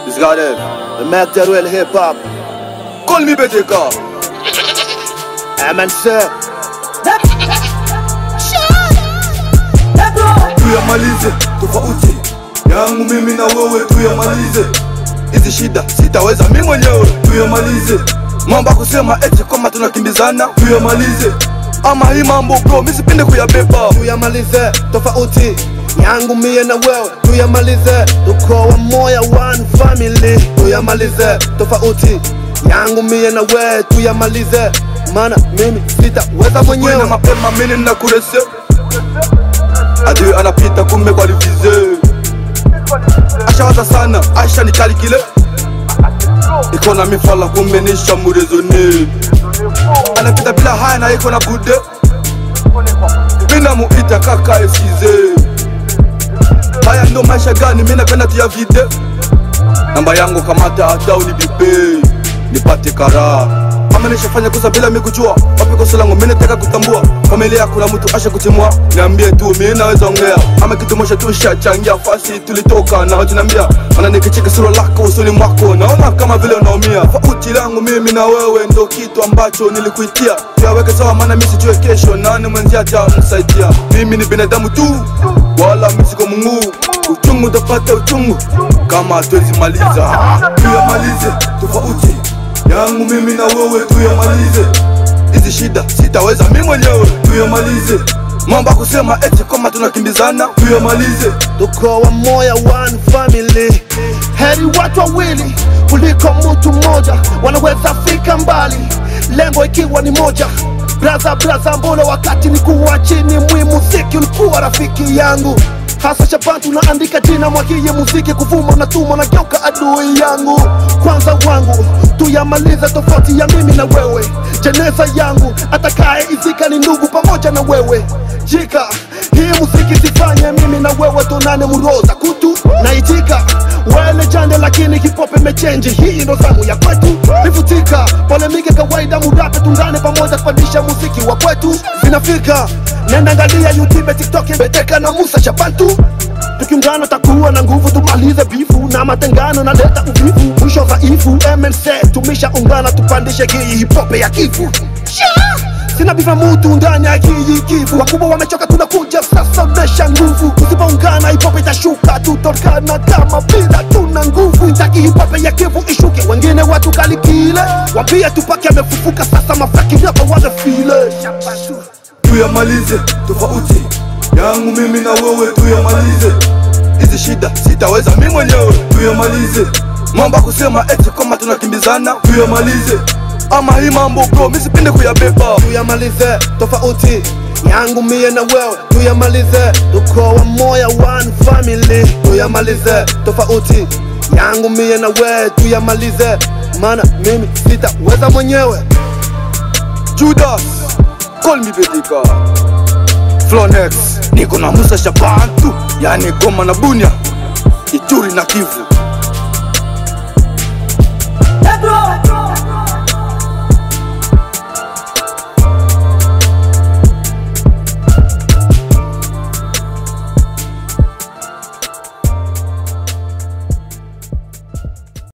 This guy there, the Mac that real hip hop. Call me BTK. MNC. Tuyamalize tofauti yangu mimi na wewe, tuyamalize hizi shida sitaweza mimi mwenyewe. Tuyamalize mambo kusema eti kama tunakimbizana, tuyamalize ama hii mambo bro mimi sipende kuyabeba. Tuyamalize tofauti yangu mimi na wewe, tuyamalize tuko wa moya one family. Tuyamalize tofauti yangu mimi na wewe, tuyamalize maana mimi sitaweza mwenyewe. Na mapema mimi ninakurese Adieu anapita kumbe kwa livize. Ashawaza sana, Aisha ni kali kile. Iko na mifala kumbe nisha murezone. Anapita bila haya na iko na bude. Mina muita kaka esize. Haya ndo maisha gani mina penda tia vide. Namba yangu kamata hata unibipe nipate kara. Ama nishafanya kosa bila mimi kujua. Wapi kosa langu mimi nataka kutambua. Familia kuna mtu asha kutimua. Niambie tu mimi naweza ongea. Ama kitu moja tu shachangia fasi tulitoka na hujinambia. Maana nikicheka sura lako usoni mwako naona kama vile unaumia. Tofauti langu mimi na wewe ndo kitu ambacho nilikuitia. Yaweke sawa maana mimi sijue kesho nani mwenzia atamsaidia. Mimi ni binadamu tu wala mimi siko Mungu. Uchungu utapata uchungu kama hatuwezi maliza. Tuyamalize tofauti yangu mimi na wewe, tuyamalize hizi shida sitaweza mimi mwenyewe. Tuyamalize mambo kusema eti kama tunakimbizana, tuyamalize tuko wa moya one family. Heri watu wawili kuliko mtu mmoja, wanaweza fika mbali lengo ikiwa ni moja. Braza mbona wakati nikuwa chini mwi muziki ulikuwa rafiki yangu. Hasa Shaban tunaandika jina mwakie muziki kuvuma na tuma na geuka adui yangu. Kwanza wangu tuyamalize tofauti ya mimi na wewe. Jeneza yangu atakaye izika ni ndugu pamoja na wewe. Jika hii muziki sifanye mimi na wewe tunane muroza kutu na itika. Wele jande lakini kipope mechenji, hii ndo zamu ya kwetu. Nifutika polemike kawaida murape tungane pamoja kupandisha muziki wa kwetu. Zinafika nenda angalia YouTube, TikTok, BTK na Musa Shaban tu. Tukiungana takuwa na nguvu tumalize bifu na matengano na leta uvivu. Mwisho dhaifu MNC tumisha ungana tupandishe hii hip hop ya kifu. Sina bifa mutu ndani ya hii kifu. Wakubwa wamechoka tunakuja sasa onesha nguvu. Tusipoungana hip hop itashuka tutokana kama bila tuna nguvu. Nitaki hip hop ya kifu ishuke wengine watu kalikile. Wapia tupaki amefufuka sasa mafaki hapa wana file. Tuyamalize tofauti yangu mimi na wewe, tuyamalize hizi shida sitaweza mimi mwenyewe. Tuyamalize mambo kusema eti kama tunakimbizana, tuyamalize ama hii mambo bro mimi sipende kuyabeba. Tuyamalize tofauti yangu mimi na wewe, tuyamalize tuko wa moya one family. Tuyamalize tofauti yangu mimi na wewe, tuyamalize maana mimi sitaweza mwenyewe. Judas call me BTK. Flonex niko na Musa Shaban tu, yani Goma na Bunia, Ituri na Kivu.